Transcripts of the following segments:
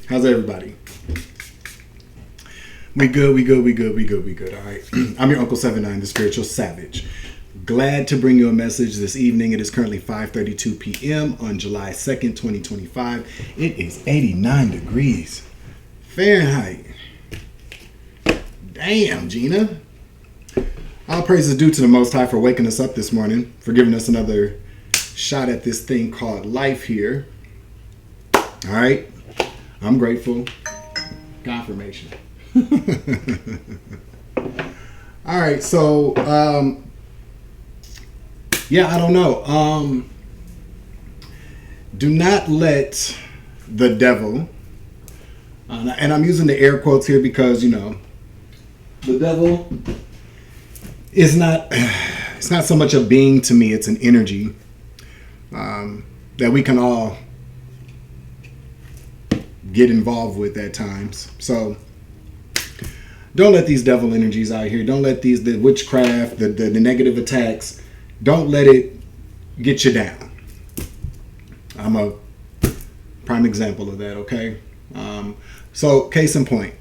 How's everybody? We good. All right. I'm your Uncle 79, the Spiritual Savage. Glad to bring you a message this evening. It is currently 5:32 p.m. on July 2nd, 2025. It is 89 degrees Fahrenheit. Damn, Gina. All praise is due to the Most High for waking us up this morning, for giving us another shot at this thing called life here. All right. I'm grateful. Confirmation. All right. So, I don't know. Do not let the devil, and I'm using the air quotes here because, you know, the devil is not, it's not so much a being to me, it's an energy that we can all get involved with at times. So don't let these devil energies out here, don't let the witchcraft, the negative attacks, don't let it get you down. I'm a prime example of that, okay? So case in point.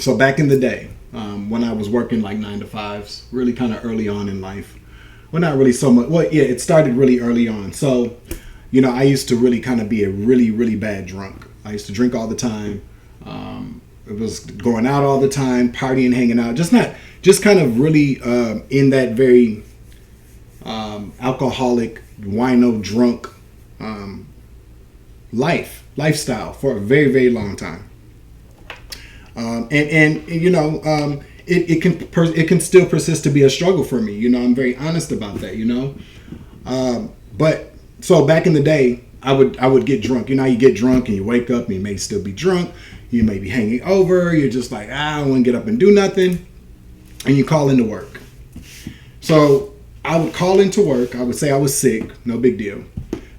So back in the day, when I was working like 9 to 5s, really kind of early on in life. Well, not really so much. Well, yeah, it started really early on. So, you know, I used to really kind of be a really, really bad drunk. I used to drink all the time. It was going out all the time, partying, hanging out. Just kind of really in that very alcoholic, wino, drunk lifestyle for a very, very long time. And you know, it can still persist to be a struggle for me. You know, I'm very honest about that. You know, but so back in the day, I would get drunk. You know, you get drunk and you wake up and you may still be drunk. You may be hanging over. You're just like, I don't want to get up and do nothing, and you call into work. So I would call into work. I would say I was sick, no big deal,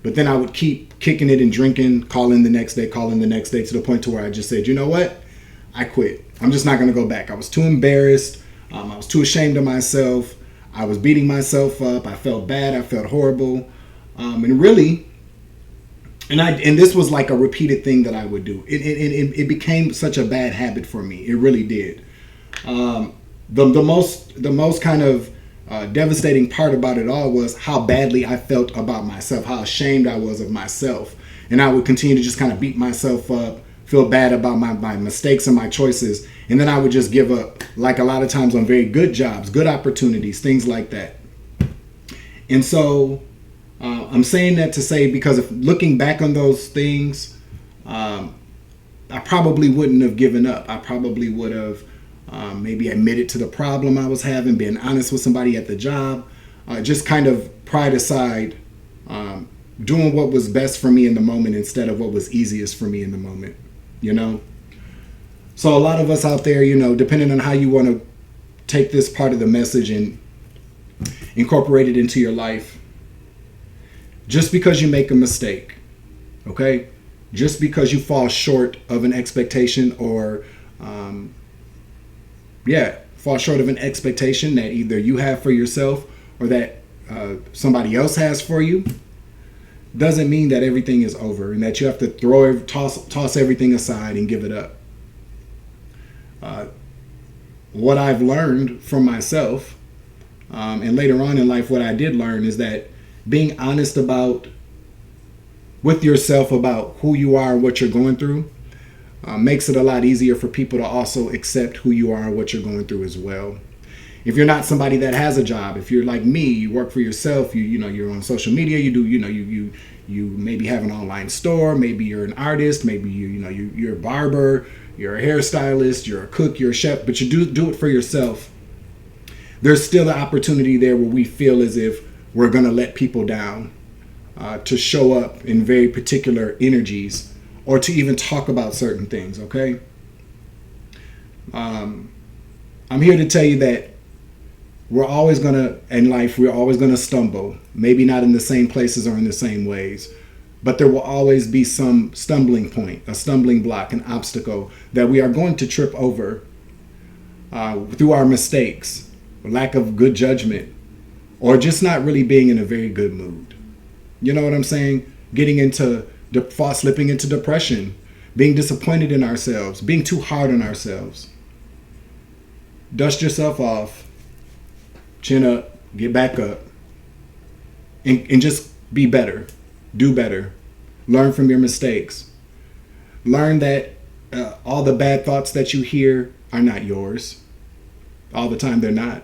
but then I would keep kicking it and drinking. Call in the next day to the point to where I just said, you know what? I quit. I'm just not going to go back. I was too embarrassed. I was too ashamed of myself. I was beating myself up. I felt bad. I felt horrible. And really, and this was like a repeated thing that I would do. It became such a bad habit for me. It really did. The most kind of devastating part about it all was how badly I felt about myself, how ashamed I was of myself. And I would continue to just kind of beat myself up, feel bad about my mistakes and my choices, and then I would just give up, like a lot of times on very good jobs, good opportunities, things like that. And so I'm saying that to say, because if looking back on those things, I probably wouldn't have given up. I probably would have maybe admitted to the problem I was having, been honest with somebody at the job, just kind of pride aside, doing what was best for me in the moment instead of what was easiest for me in the moment. You know, so a lot of us out there, you know, depending on how you want to take this part of the message and incorporate it into your life, just because you make a mistake, okay, just because you fall short of an expectation or, fall short of an expectation that either you have for yourself or that somebody else has for you, doesn't mean that everything is over and that you have to toss everything aside and give it up. What I've learned from myself, and later on in life, what I did learn is that being honest with yourself about who you are and what you're going through makes it a lot easier for people to also accept who you are and what you're going through as well. If you're not somebody that has a job, if you're like me, you work for yourself, you know, you're on social media, you maybe have an online store, maybe you're an artist, maybe you're a barber, you're a hairstylist, you're a cook, you're a chef, but you do it for yourself. There's still an opportunity there where we feel as if we're going to let people down, to show up in very particular energies or to even talk about certain things, okay? I'm here to tell you that we're always going to stumble, maybe not in the same places or in the same ways, but there will always be some stumbling point, a stumbling block, an obstacle that we are going to trip over through our mistakes, lack of good judgment, or just not really being in a very good mood. You know what I'm saying? Slipping into depression being disappointed in ourselves, being too hard on ourselves. Dust yourself off, chin up, get back up, and just be better, do better, learn from your mistakes. Learn that all the bad thoughts that you hear are not yours. All the time, they're not.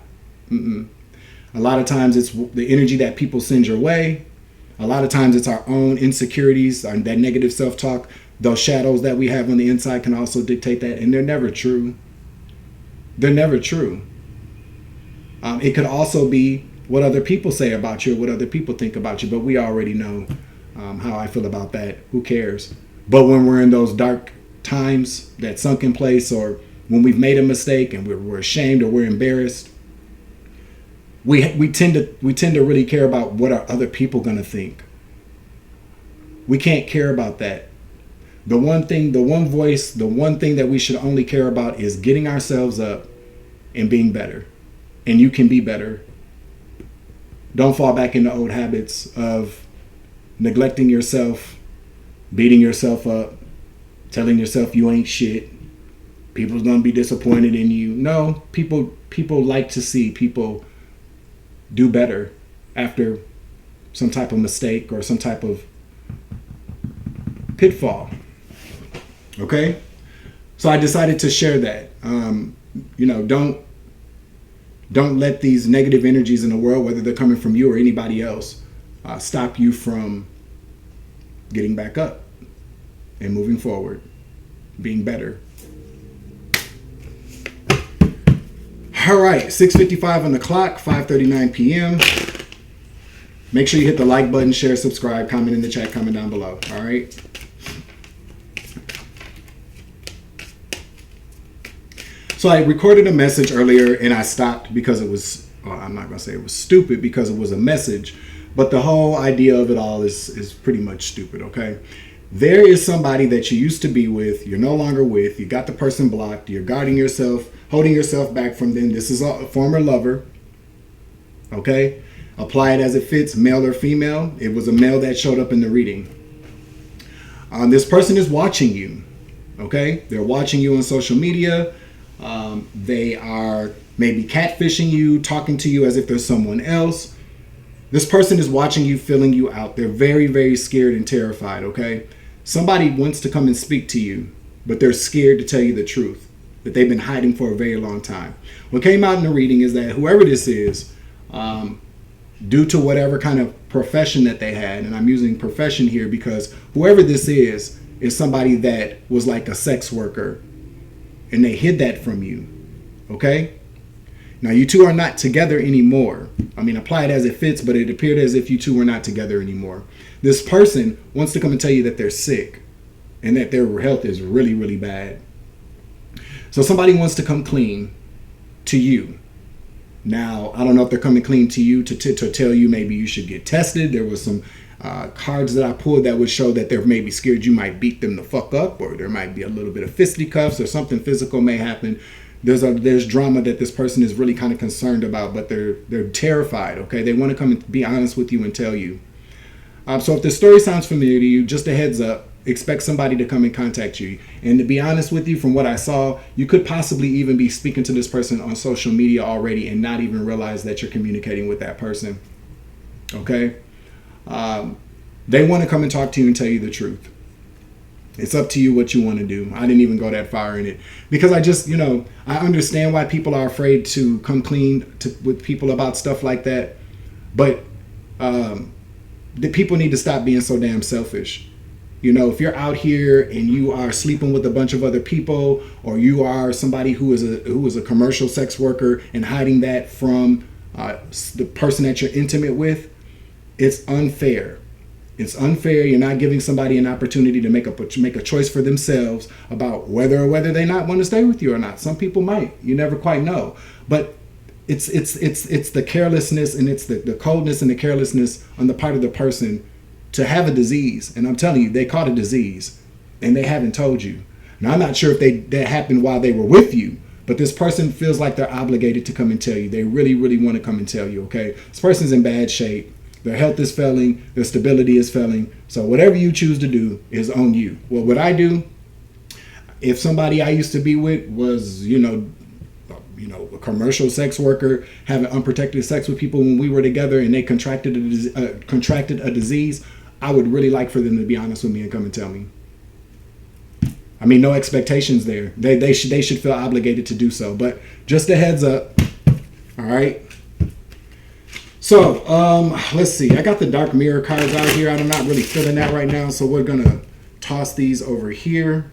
A lot of times it's the energy that people send your way. A lot of times it's our own insecurities, that negative self-talk. Those shadows that we have on the inside can also dictate that, and they're never true. They're never true. It could also be what other people say about you or what other people think about you, but we already know how I feel about that. Who cares? But when we're in those dark times, that sunken place, or when we've made a mistake and we're ashamed or we're embarrassed, we tend to really care about what are other people going to think. We can't care about that. The one thing that we should only care about is getting ourselves up and being better. And you can be better. Don't fall back into old habits of neglecting yourself, beating yourself up, telling yourself you ain't shit. People's gonna be disappointed in you. No, people like to see people do better after some type of mistake or some type of pitfall. Okay? So I decided to share that. Don't let these negative energies in the world, whether they're coming from you or anybody else, stop you from getting back up and moving forward, being better. All right, 6:55 on the clock, 5:39 p.m. Make sure you hit the like button, share, subscribe, comment in the chat, comment down below. All right. So I recorded a message earlier and I stopped because it was, I'm not going to say it was stupid, because it was a message, but the whole idea of it all is pretty much stupid, okay? There is somebody that you used to be with, you're no longer with, you got the person blocked, you're guarding yourself, holding yourself back from them. This is a former lover, okay? Apply it as it fits, male or female. It was a male that showed up in the reading. This person is watching you, okay? They're watching you on social media. They are maybe catfishing you, talking to you as if there's someone else. This person is watching you, filling you out. They're very, very scared and terrified, okay? Somebody wants to come and speak to you, but they're scared to tell you the truth that they've been hiding for a very long time. What came out in the reading is that whoever this is, due to whatever kind of profession that they had, and I'm using profession here because whoever this is somebody that was like a sex worker, and they hid that from you, okay? Now, you two are not together anymore. I mean, apply it as it fits, but it appeared as if you two were not together anymore. This person wants to come and tell you that they're sick and that their health is really, really bad. So somebody wants to come clean to you. Now, I don't know if they're coming clean to you to tell you maybe you should get tested. There was some cards that I pulled that would show that they're maybe scared you might beat them the fuck up, or there might be a little bit of fisticuffs or something physical may happen. There's drama that this person is really kind of concerned about, but they're terrified, okay? They want to come and be honest with you and tell you. So if this story sounds familiar to you, just a heads up, expect somebody to come and contact you. And to be honest with you, from what I saw, you could possibly even be speaking to this person on social media already and not even realize that you're communicating with that person, okay? They want to come and talk to you and tell you the truth. It's up to you what you want to do. I didn't even go that far in it because I just, I understand why people are afraid to come clean with people about stuff like that. But the people need to stop being so damn selfish. If you're out here and you are sleeping with a bunch of other people, or you are somebody who is a commercial sex worker and hiding that from the person that you're intimate with, it's unfair. It's unfair. You're not giving somebody an opportunity to make a choice for themselves about whether they not want to stay with you or not. Some people might. You never quite know. But it's the carelessness, and it's the coldness and the carelessness on the part of the person to have a disease. And I'm telling you, they caught a disease and they haven't told you. Now, I'm not sure if that happened while they were with you, but this person feels like they're obligated to come and tell you. They really, really want to come and tell you, okay? This person's in bad shape. Their health is failing. Their stability is failing. So whatever you choose to do is on you. Well, what I do, If somebody I used to be with was, a commercial sex worker having unprotected sex with people when we were together and they contracted a disease, I would really like for them to be honest with me and come and tell me. I mean, no expectations there. They should feel obligated to do so. But just a heads up. All right. So let's see. I got the dark mirror cards out here. I'm not really feeling that right now, so we're gonna toss these over here.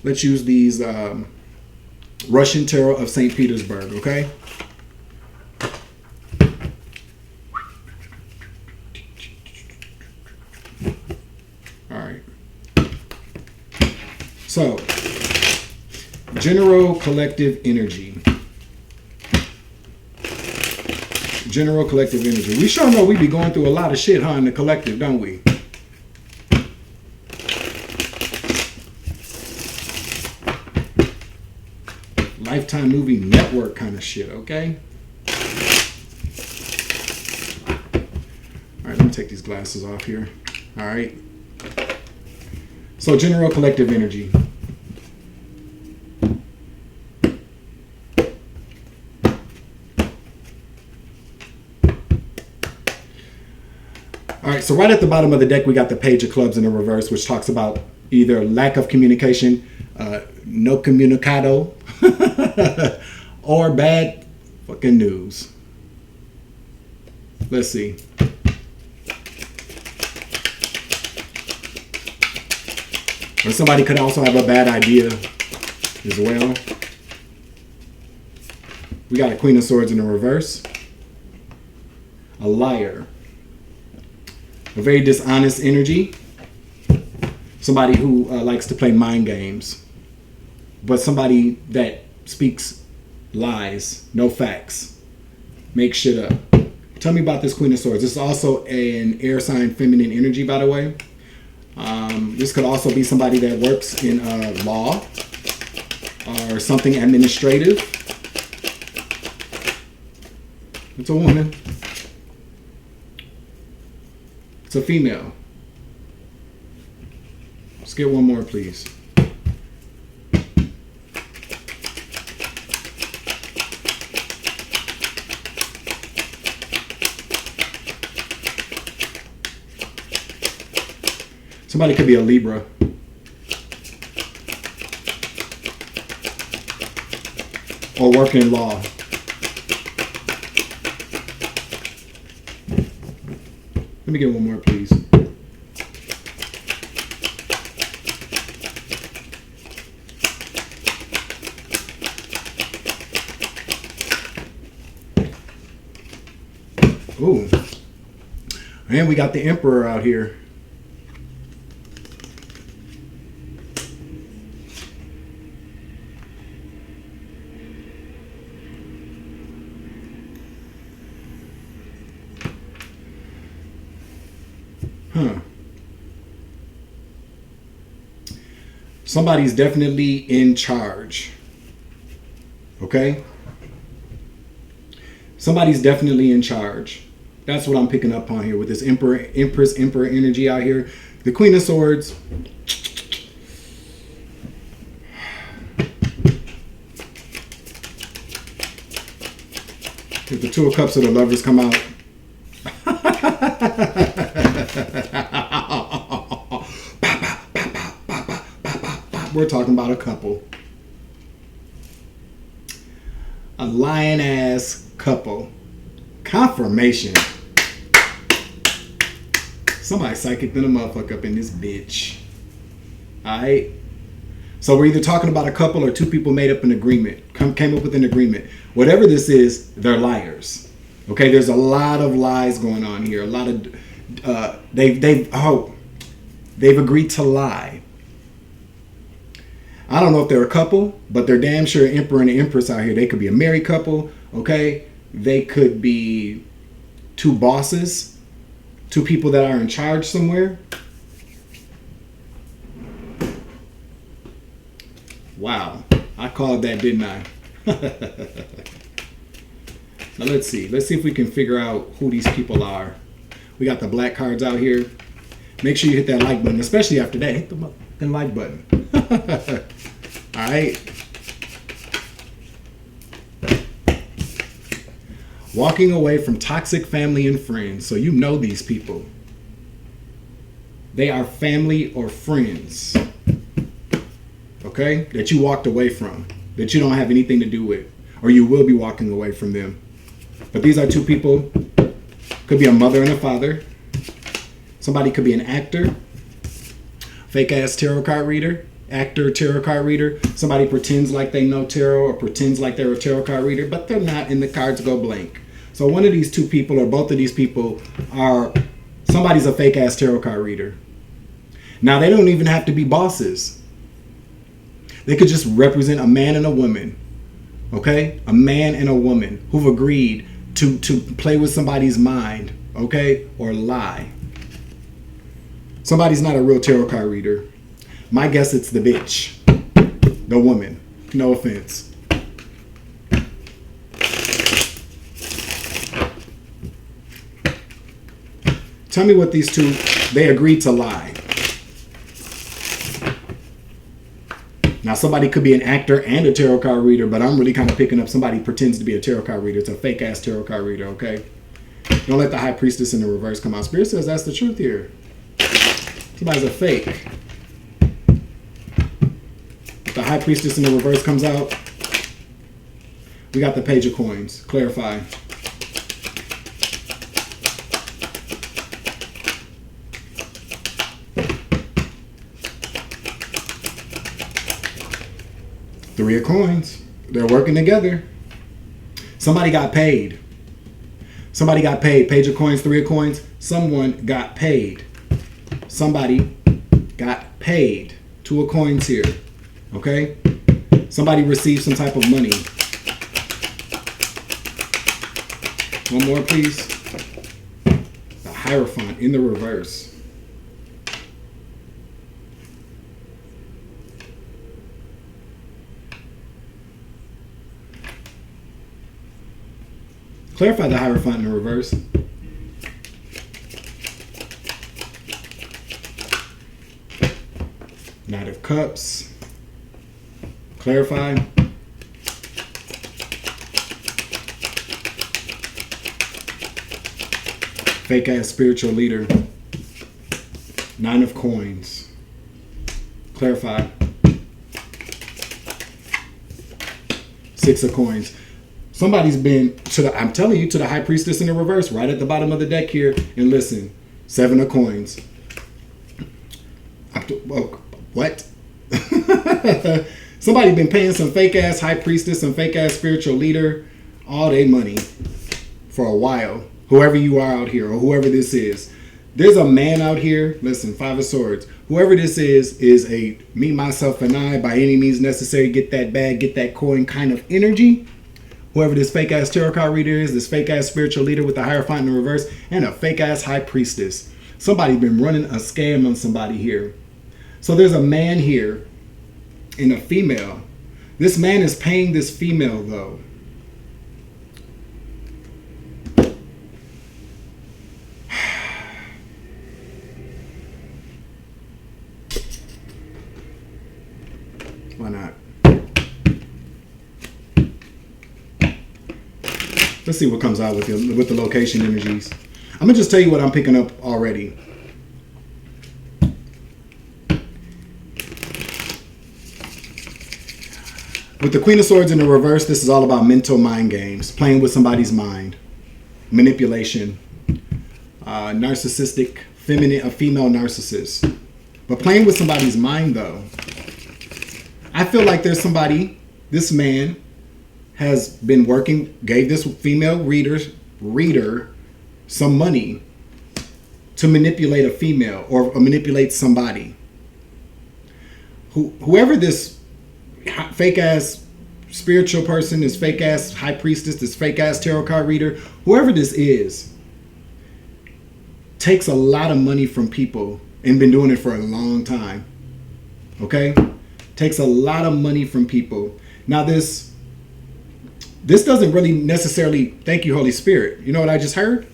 Let's use these Russian Tarot of St. Petersburg. Okay. All right. So, general collective energy. General collective energy. We sure know we be going through a lot of shit, huh, in the collective, don't we? Lifetime movie network kind of shit, okay? All right, let me take these glasses off here. All right. So, general collective energy. All right, so right at the bottom of the deck, we got the Page of Clubs in the reverse, which talks about either lack of communication, no comunicado, or bad fucking news. Let's see. Or somebody could also have a bad idea as well. We got a Queen of Swords in the reverse. A liar. A very dishonest energy. Somebody who likes to play mind games. But somebody that speaks lies, no facts. Make shit up. Tell me about this Queen of Swords. This is also an air sign feminine energy, by the way. This could also be somebody that works in law or something administrative. It's a woman. It's a female. Let's get one more, please. Somebody could be a Libra. Or working in law. Let me get one more, please. Ooh. And we got the Emperor out here. Somebody's definitely in charge. Okay? Somebody's definitely in charge. That's what I'm picking up on here with this Emperor energy out here. The Queen of Swords. If the Two of Cups or the Lovers come out. We're talking about a couple. A lion ass couple. Confirmation. Somebody psychic than a motherfucker up in this bitch. Alright? So we're either talking about a couple or two people made up an agreement. Came up with an agreement. Whatever this is, they're liars. Okay, there's a lot of lies going on here. A lot of they've agreed to lie. I don't know if they're a couple, but they're damn sure Emperor and Empress out here. They could be a married couple, okay? They could be two bosses, two people that are in charge somewhere. Wow, I called that, didn't I? Now let's see. Let's see if we can figure out who these people are. We got the black cards out here. Make sure you hit that like button, especially after that. Hit the like button. All right. Walking away from toxic family and friends. So you know these people. They are family or friends. Okay? That you walked away from. That you don't have anything to do with. Or you will be walking away from them. But these are two people. Could be a mother and a father. Somebody could be an actor. Fake ass tarot card reader. Actor, tarot card reader. Somebody pretends like they know tarot or pretends like they're a tarot card reader, but they're not, and the cards go blank. So one of these two people or both of these people are, somebody's a fake ass tarot card reader. Now they don't even have to be bosses. They could just represent a man and a woman. Okay? A man and a woman who've agreed to play with somebody's mind. Okay? Or lie. Somebody's not a real tarot card reader. My guess it's the bitch. The woman. No offense. Tell me what these two, they agreed to lie. Now somebody could be an actor and a tarot card reader, but I'm really kind of picking up somebody pretends to be a tarot card reader. It's a fake ass tarot card reader, okay? Don't let the high priestess in the reverse come out. Spirit says that's the truth here. Somebody's a fake. The high priestess in the reverse comes out. We got the page of coins. Clarify. Three of coins. They're working together. Somebody got paid. Somebody got paid. Page of coins, three of coins. Someone got paid. Somebody got paid. Two of coins here. Okay? Somebody received some type of money. One more, please. The Hierophant in the reverse. Clarify the Hierophant in the reverse. Knight of Cups. Clarify. Fake ass spiritual leader. Nine of Coins. Clarify. Six of Coins. Somebody's been to the, I'm telling you, to the High Priestess in the reverse, right at the bottom of the deck here. And listen, Seven of Coins. What? Somebody been paying some fake ass High Priestess, some fake ass spiritual leader, all their money for a while. Whoever you are out here, or whoever this is. There's a man out here, listen, Five of Swords. Whoever this is a me, myself, and I, by any means necessary, get that bag, get that coin kind of energy. Whoever this fake ass tarot card reader is, this fake ass spiritual leader with the Hierophant in the reverse, and a fake ass High Priestess. Somebody been running a scam on somebody here. So there's a man here and a female. This man is paying this female though. Why not? Let's see what comes out with the location energies. I'm gonna just tell you what I'm picking up already. With the Queen of Swords in the reverse, this is all about mental mind games, playing with somebody's mind, manipulation, narcissistic, feminine, a female narcissist. But playing with somebody's mind though, I feel like there's somebody, this man has been working, gave this female reader some money to manipulate a female or manipulate somebody. Whoever this fake ass spiritual person, this fake ass High Priestess, this fake ass tarot card reader, whoever this is, takes a lot of money from people and been doing it for a long time. Okay? Takes a lot of money from people. Now this doesn't really necessarily, thank you, Holy Spirit. You know what I just heard?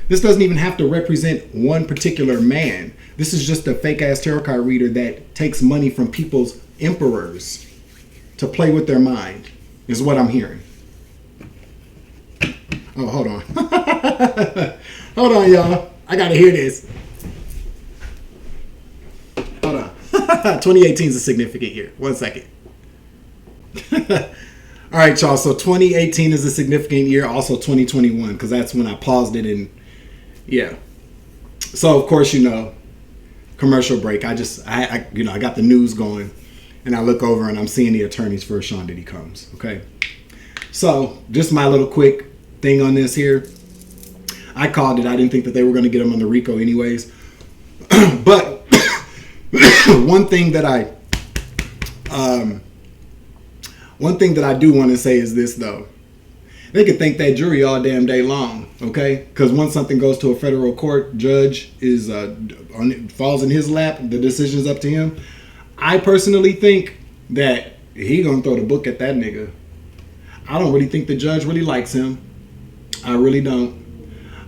This doesn't even have to represent one particular man. This is just a fake ass tarot card reader that takes money from people's emperors to play with their mind, is what I'm hearing. Oh, hold on. Hold on, y'all. I gotta hear this. Hold on. 2018 is a significant year. 1 second. All right, y'all. So 2018 is a significant year. Also 2021, because that's when I paused it. And yeah. So of course, commercial break. I got the news going, and I look over and I'm seeing the attorneys for Sean Diddy Combs. Okay. So just my little quick thing on this here. I called it. I didn't think that they were going to get him on the RICO anyways. But one thing that I do want to say is this, though. They could thank that jury all damn day long, okay? Because once something goes to a federal court, judge falls in his lap, the decision's up to him. I personally think that he gonna throw the book at that nigga. I don't really think the judge really likes him. I really don't.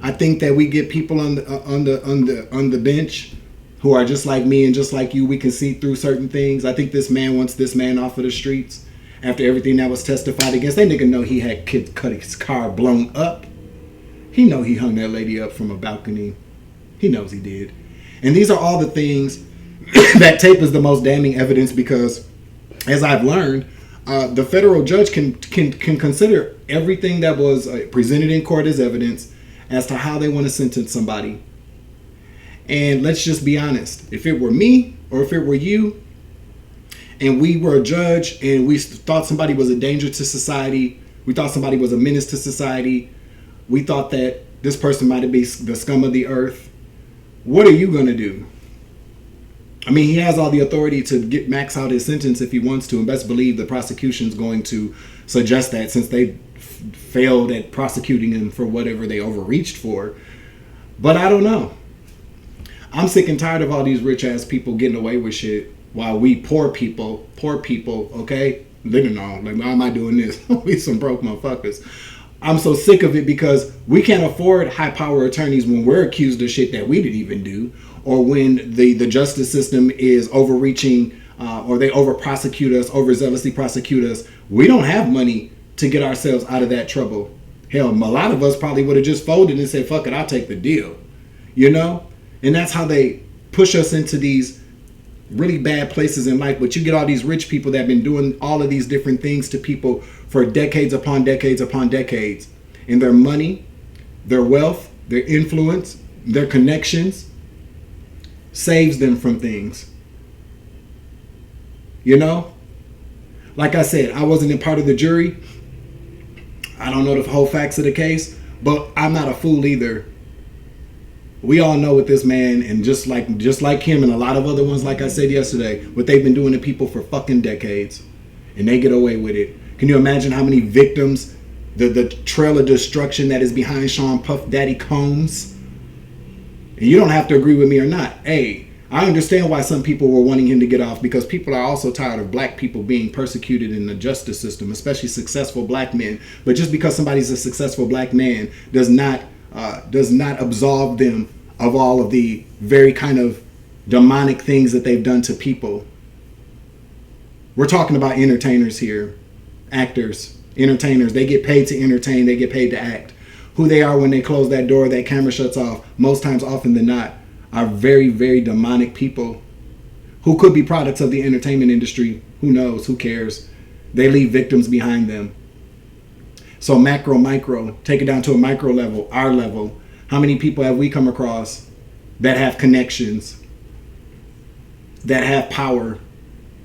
I think that we get people on the bench who are just like me and just like you. We can see through certain things. I think this man wants this man off of the streets. After everything that was testified against, that nigga know he had cut his car blown up. He know he hung that lady up from a balcony. He knows he did. And these are all the things that tape is the most damning evidence, because as I've learned, the federal judge can consider everything that was presented in court as evidence as to how they want to sentence somebody. And let's just be honest. If it were me or if it were you, and we were a judge and we thought somebody was a danger to society, we thought somebody was a menace to society, we thought that this person might be the scum of the earth, what are you going to do? I mean, he has all the authority to max out his sentence if he wants to, and best believe the prosecution's going to suggest that, since they failed at prosecuting him for whatever they overreached for. But I don't know. I'm sick and tired of all these rich ass people getting away with shit, while we poor people, okay? Living on, like, why am I doing this? We some broke motherfuckers. I'm so sick of it, because we can't afford high power attorneys when we're accused of shit that we didn't even do, or when the justice system is overreaching, or they over prosecute us, overzealously prosecute us. We don't have money to get ourselves out of that trouble. Hell, a lot of us probably would have just folded and said, fuck it, I'll take the deal. And that's how they push us into these really bad places in life. But you get all these rich people that have been doing all of these different things to people for decades upon decades upon decades. And their money, their wealth, their influence, their connections saves them from things. Like I said, I wasn't a part of the jury. I don't know the whole facts of the case, but I'm not a fool either. We all know what this man, and just like him and a lot of other ones, like I said yesterday, what they've been doing to people for fucking decades, and they get away with it. Can you imagine how many victims, the trail of destruction that is behind Sean Puff Daddy Combs? And you don't have to agree with me or not. Hey, I understand why some people were wanting him to get off, because people are also tired of black people being persecuted in the justice system, especially successful black men. But just because somebody's a successful black man does not absolve them of all of the very kind of demonic things that they've done to people. We're talking about entertainers here, actors, entertainers. They get paid to entertain, they get paid to act. Who they are when they close that door, that camera shuts off, most times, often than not, are very, very demonic people who could be products of the entertainment industry. Who knows? Who cares? They leave victims behind them. So macro, micro, take it down to a micro level, our level. How many people have we come across that have connections, that have power,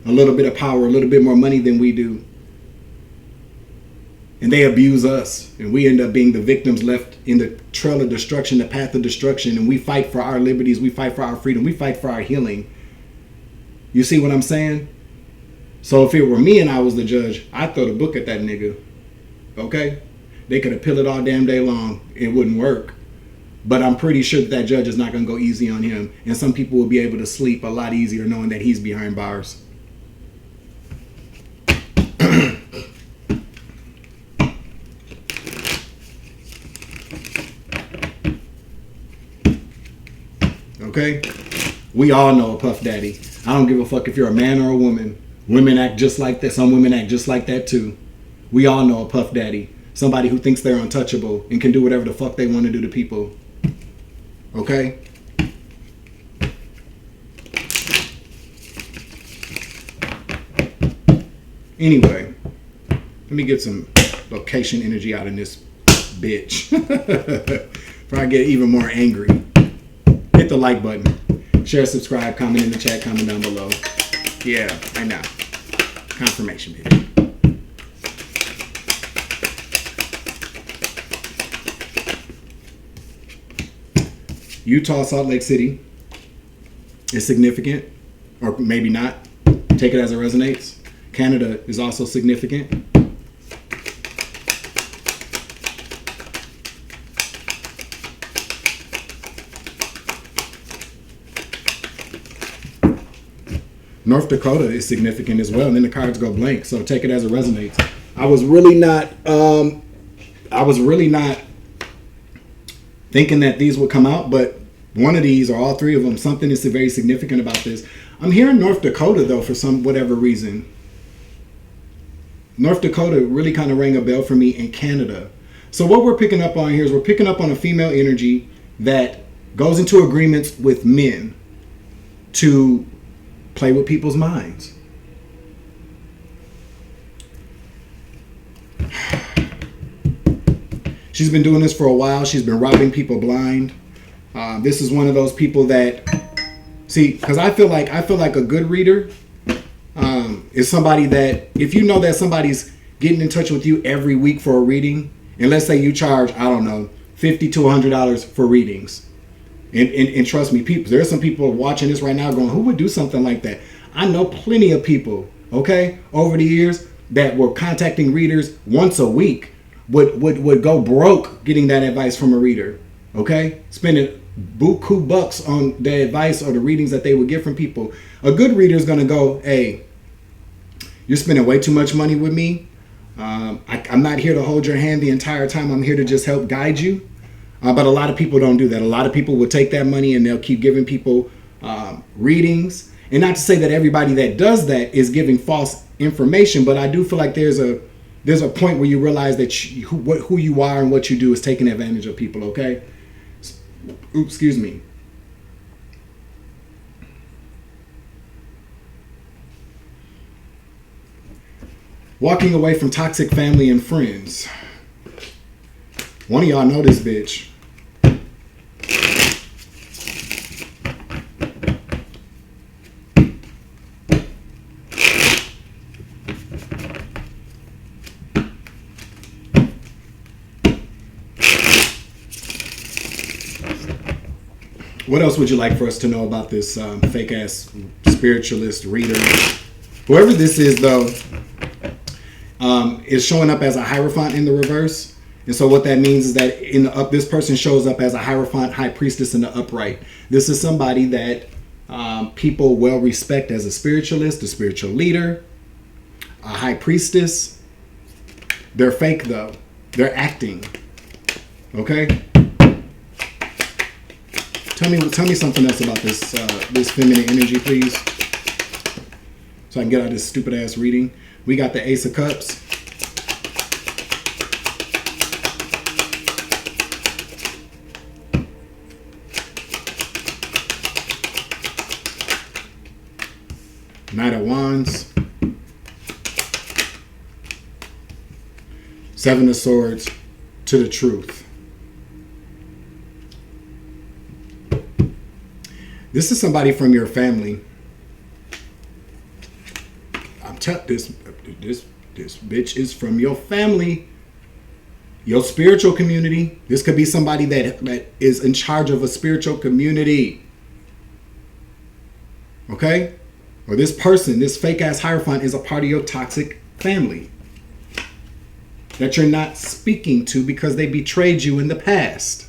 a little bit of power, a little bit more money than we do? And they abuse us, and we end up being the victims left in the trail of destruction, the path of destruction. And we fight for our liberties, we fight for our freedom, we fight for our healing. You see what I'm saying? So if it were me and I was the judge, I'd throw the book at that nigga. Okay? They could appeal it all damn day long. It wouldn't work. But I'm pretty sure that judge is not going to go easy on him. And some people will be able to sleep a lot easier knowing that he's behind bars. Okay? We all know a Puff Daddy. I don't give a fuck if you're a man or a woman. Women act just like that. Some women act just like that too. We all know a puff daddy. Somebody who thinks they're untouchable and can do whatever the fuck they want to do to people. Okay? Anyway, let me get some location energy out of this bitch. Before I get even more angry. Hit the like button. Share, subscribe, comment in the chat, comment down below. Yeah, I know. Confirmation, baby. Utah, Salt Lake City is significant, or maybe not. Take it as it resonates. Canada is also significant. North Dakota is significant as well, and then the cards go blank. So take it as it resonates. I was really not thinking that these would come out, but one of these or all three of them, something is very significant about this. I'm hearing North Dakota though for some whatever reason. North Dakota really kind of rang a bell for me, in Canada. So what we're picking up on here is we're picking up on a female energy that goes into agreements with men to play with people's minds. She's been doing this for a while. She's been robbing people blind. This is one of those people that, see, because I feel like a good reader is somebody that, if you know that somebody's getting in touch with you every week for a reading, and let's say you charge, I don't know, $50 to $100 for readings. And trust me, people, there are some people watching this right now going, who would do something like that? I know plenty of people, okay, over the years that were contacting readers once a week, would go broke getting that advice from a reader, okay? Spending buku bucks on the advice or the readings that they would get from people. A good reader is going to go, hey, you're spending way too much money with me. I'm not here to hold your hand the entire time. I'm here to just help guide you. But a lot of people don't do that. A lot of people will take that money and they'll keep giving people readings. And not to say that everybody that does that is giving false information, but I do feel like there's a point where you realize that who you are and what you do is taking advantage of people, okay? Oops, excuse me. Walking away from toxic family and friends. One of y'all know this bitch. What else would you like for us to know about this fake ass spiritualist reader? Whoever this is, though, is showing up as a Hierophant in the reverse. And so what that means is that in the this person shows up as a Hierophant, High Priestess in the upright. This is somebody that people well respect as a spiritualist, a spiritual leader, a High Priestess. They're fake, though. They're acting. Okay? Tell me something else about this this feminine energy, please. So I can get out of this stupid ass reading. We got the Ace of Cups. Knight of Wands. Seven of Swords to the truth. This is somebody from your family. I'm telling this bitch is from your family, your spiritual community. This could be somebody that is in charge of a spiritual community. Okay? Or this person, this fake ass Hierophant, is a part of your toxic family that you're not speaking to because they betrayed you in the past.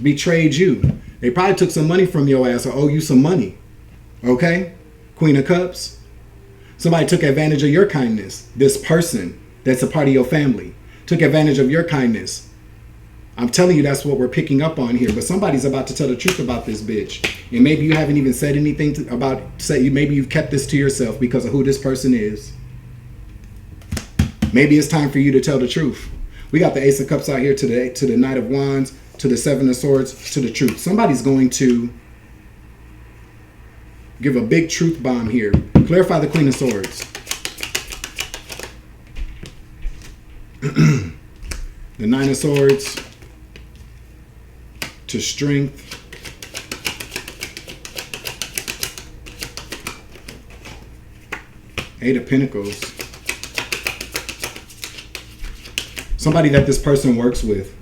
Betrayed you. They probably took some money from your ass or owe you some money. Okay? Queen of Cups. Somebody took advantage of your kindness. This person that's a part of your family took advantage of your kindness. I'm telling you, that's what we're picking up on here. But somebody's about to tell the truth about this bitch. And maybe you haven't even said anything maybe you've kept this to yourself because of who this person is. Maybe it's time for you to tell the truth. We got the Ace of Cups out here today, to the Knight of Wands, to the Seven of Swords, to the truth. Somebody's going to give a big truth bomb here. Clarify the Queen of Swords. The Nine of Swords to strength. Eight of Pentacles. Somebody that this person works with.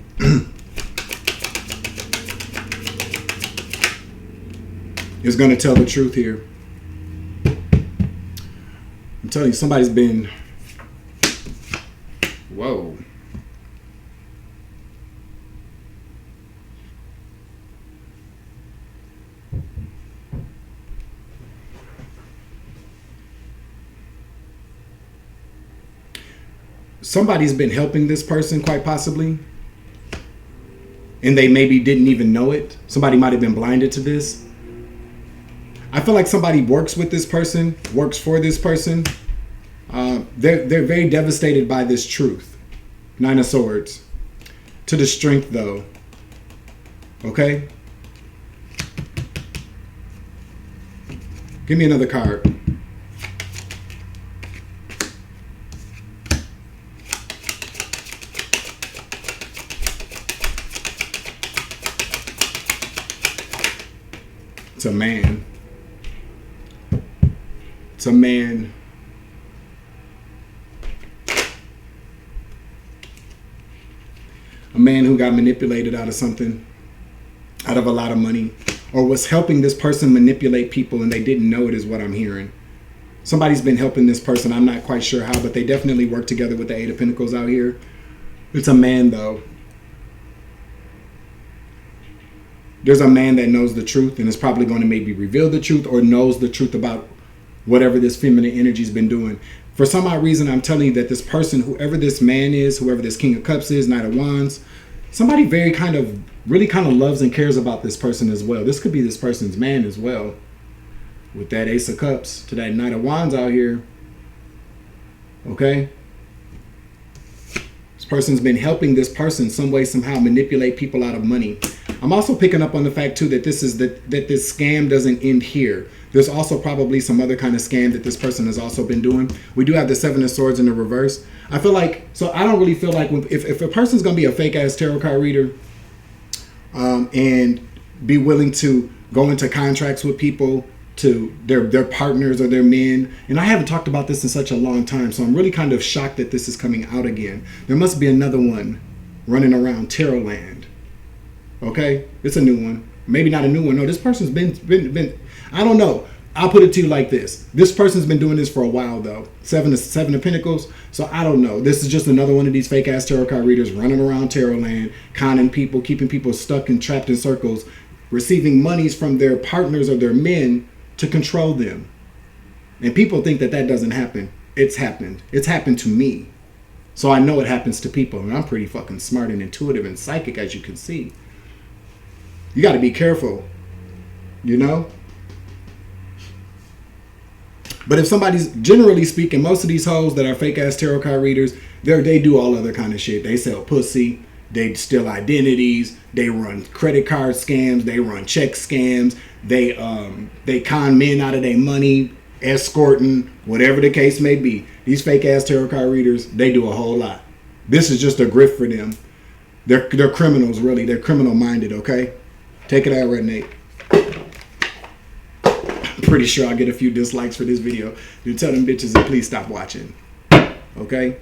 Is going to tell the truth here. I'm telling you, somebody's been... Whoa. Somebody's been helping this person, quite possibly. And they maybe didn't even know it. Somebody might have been blinded to this. I feel like somebody works with this person, works for this person. They're very devastated by this truth. Nine of Swords. To the strength, though. Okay? Give me another card. It's a man. It's a man. A man who got manipulated out of something, out of a lot of money, or was helping this person manipulate people and they didn't know it, is what I'm hearing. Somebody's been helping this person. I'm not quite sure how, but they definitely work together with the Eight of Pentacles out here. It's a man, though. There's a man that knows the truth and is probably going to maybe reveal the truth or knows the truth about whatever this feminine energy's been doing. For some odd reason, I'm telling you that this person, whoever this man is, whoever this King of Cups is, Knight of Wands, somebody really kind of loves and cares about this person as well. This could be this person's man as well. With that Ace of Cups to that Knight of Wands out here. Okay? This person's been helping this person some way, somehow manipulate people out of money. I'm also picking up on the fact too that this scam doesn't end here. There's also probably some other kind of scam that this person has also been doing. We do have the Seven of Swords in the reverse. I feel like, so I don't really feel like if a person's going to be a fake ass tarot card reader and be willing to go into contracts with people, to their partners or their men, and I haven't talked about this in such a long time, so I'm really kind of shocked that this is coming out again. There must be another one running around tarot land. Okay, it's a new one. Maybe not a new one. No, this person's been. I don't know. I'll put it to you like this. This person's been doing this for a while, though. Seven of Pentacles. So I don't know. This is just another one of these fake ass tarot card readers running around tarot land, conning people, keeping people stuck and trapped in circles, receiving monies from their partners or their men to control them. And people think that doesn't happen. It's happened. It's happened to me. So I know it happens to people. And I'm pretty fucking smart and intuitive and psychic, as you can see. You got to be careful, you know? But if somebody's, generally speaking, most of these hoes that are fake ass tarot card readers, they do all other kind of shit. They sell pussy, they steal identities, they run credit card scams, they run check scams, they con men out of their money, escorting, whatever the case may be. These fake ass tarot card readers, they do a whole lot. This is just a grift for them. They're criminals, really. They're criminal minded, okay? Take it out, Red Nate. I'm pretty sure I'll get a few dislikes for this video. You tell them bitches to please stop watching. Okay?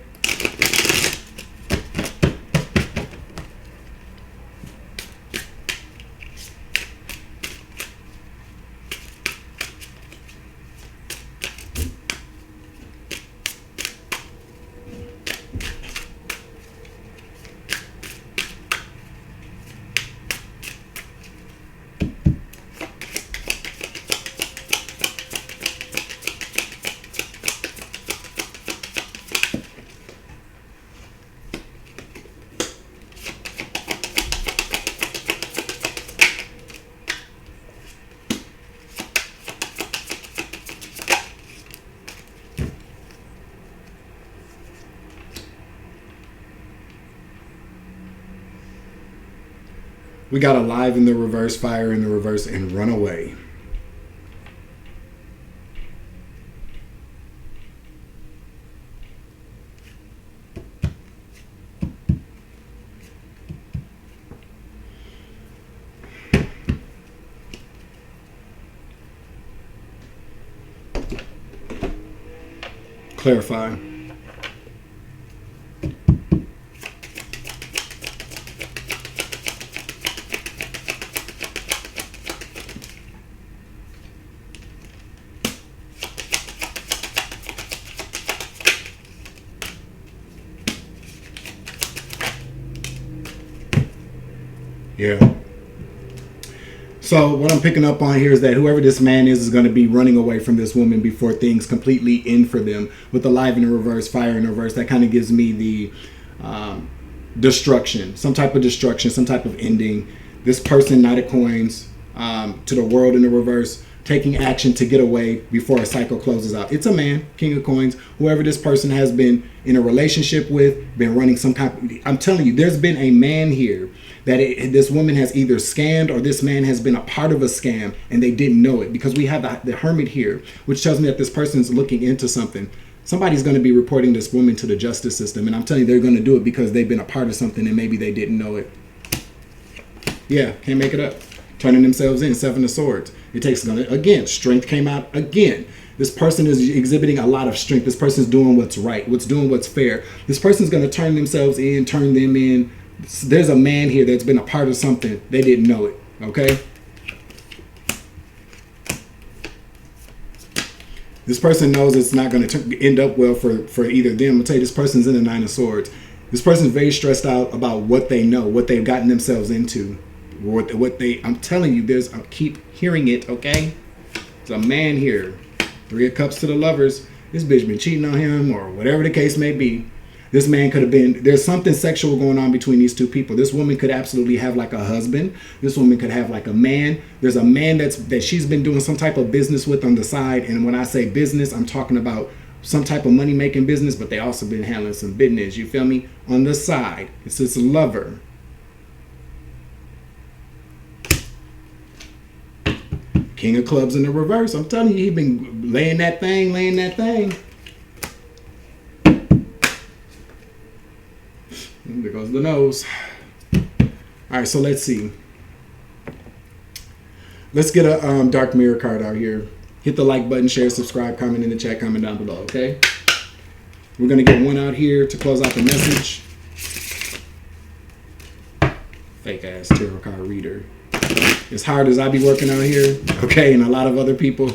We got alive in the reverse, fire in the reverse, and run away. Clarify. Yeah. So what I'm picking up on here is that whoever this man is going to be running away from this woman before things completely end for them. With the live in the reverse, fire in the reverse, that kind of gives me the destruction, some type of destruction, some type of ending. This person, Knight of Coins, to the world in the reverse, taking action to get away before a cycle closes out. It's a man, King of Coins, whoever this person has been in a relationship with, been running some kind of, I'm telling you, there's been a man here that this woman has either scammed or this man has been a part of a scam and they didn't know it, because we have the Hermit here, which tells me that this person's looking into something. Somebody's going to be reporting this woman to the justice system, and I'm telling you, they're going to do it because they've been a part of something and maybe they didn't know it. Yeah, can't make it up. Turning themselves in, Seven of Swords. It takes, again, strength came out again. This person is exhibiting a lot of strength. This person's doing what's right, doing what's fair. This person's going to turn themselves in, turn them in. There's a man here that's been a part of something. They didn't know it, okay? This person knows it's not going to end up well for either them. I'll tell you, this person's in the Nine of Swords. This person's very stressed out about what they know, what they've gotten themselves into. I'm telling you, I keep hearing it, okay? There's a man here. Three of Cups to the Lovers. This bitch been cheating on him or whatever the case may be. This man could have been, there's something sexual going on between these two people. This woman could absolutely have like a husband. This woman could have like a man. There's a man that she's been doing some type of business with on the side. And when I say business, I'm talking about some type of money-making business, but they also been handling some business, you feel me? On the side. It's this lover. King of Clubs in the reverse. I'm telling you, he been laying that thing. There goes the nose. All right, so let's see. Let's get a dark mirror card out here. Hit the like button, share, subscribe, comment in the chat, comment down below, okay? We're going to get one out here to close out the message. Fake ass tarot card reader. As hard as I be working out here, okay, and a lot of other people.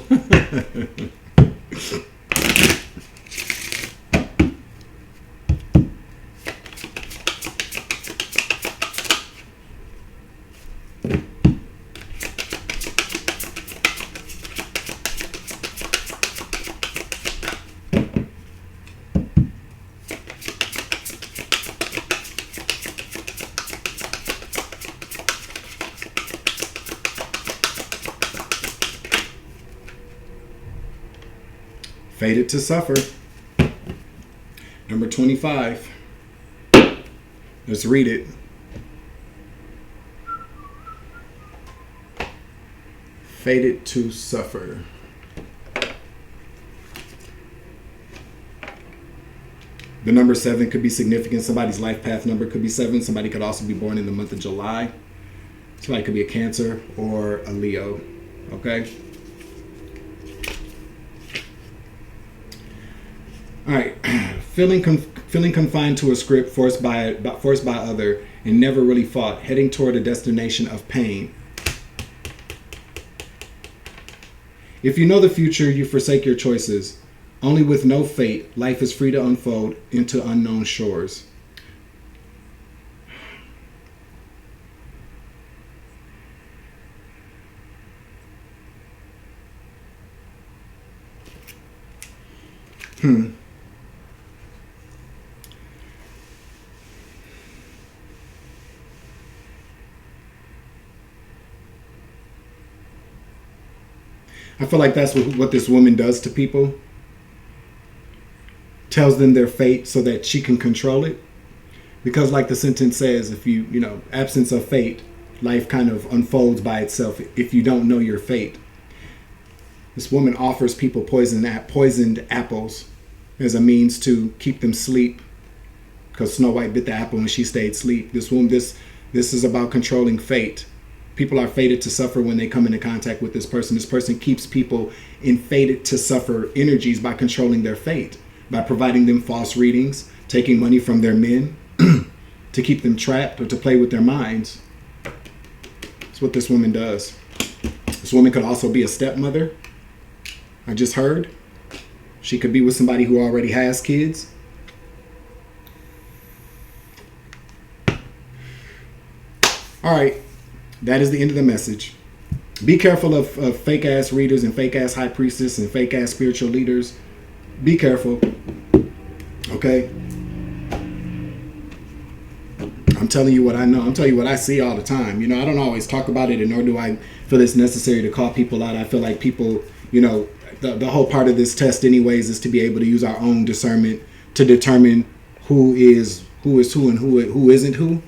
Fated to suffer. Number 25. Let's read it. Fated to suffer. The number 7 could be significant. Somebody's life path number could be 7. Somebody could also be born in the month of July. Somebody could be a Cancer or a Leo. Okay? All right, feeling confined to a script, forced by other, and never really fought, heading toward a destination of pain. If you know the future, you forsake your choices. Only with no fate, life is free to unfold into unknown shores. I feel like that's what this woman does to people. Tells them their fate so that she can control it. Because like the sentence says, if absence of fate, life kind of unfolds by itself if you don't know your fate. This woman offers people poisoned apples as a means to keep them asleep, because Snow White bit the apple and she stayed asleep. This is about controlling fate. People are fated to suffer when they come into contact with this person. This person keeps people in fated to suffer energies by controlling their fate, by providing them false readings, taking money from their men to keep them trapped or to play with their minds. That's what this woman does. This woman could also be a stepmother. I just heard. She could be with somebody who already has kids. All right. That is the end of the message. Be careful of fake ass readers and fake ass high priestess and fake ass spiritual leaders. Be careful. Okay? I'm telling you what I know. I'm telling you what I see all the time. You know, I don't always talk about it, and nor do I feel it's necessary to call people out. I feel like people, you know, the whole part of this test anyways is to be able to use our own discernment to determine who is who and who isn't who.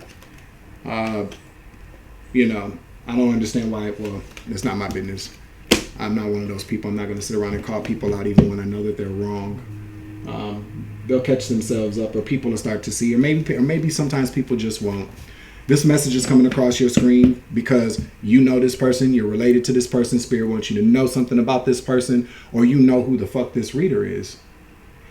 You know, I don't understand why. Well, it's not my business. I'm not one of those people. I'm not going to sit around and call people out even when I know that they're wrong. They'll catch themselves up, or people will start to see, or maybe sometimes people just won't. This message is coming across your screen because you know this person, you're related to this person, Spirit wants you to know something about this person, or you know who the fuck this reader is.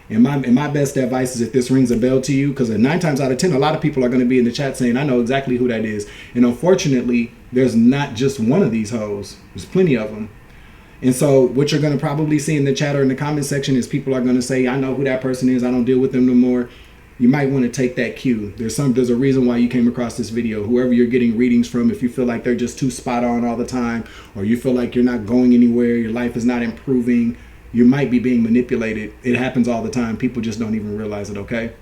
And my best advice is, if this rings a bell to you, because 9 times out of 10, a lot of people are going to be in the chat saying, I know exactly who that is. And unfortunately, there's not just one of these hoes. There's plenty of them. And so what you're going to probably see in the chat or in the comment section is people are going to say, I know who that person is. I don't deal with them no more. You might want to take that cue. There's a reason why you came across this video. Whoever you're getting readings from, if you feel like they're just too spot on all the time, or you feel like you're not going anywhere, your life is not improving, you might be being manipulated. It happens all the time. People just don't even realize it, okay?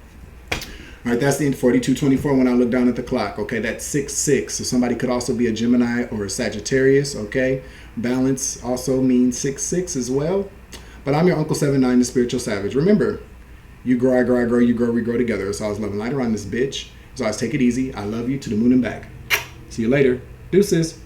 All right, that's the end. 4224 when I look down at the clock. Okay, that's 6-6. So somebody could also be a Gemini or a Sagittarius, okay? Balance also means 6-6 as well. But I'm your Uncle 79, the Spiritual Savage. Remember, you grow, I grow, I grow, you grow, we grow together. It's always love and light around this bitch. So always take it easy. I love you to the moon and back. See you later. Deuces.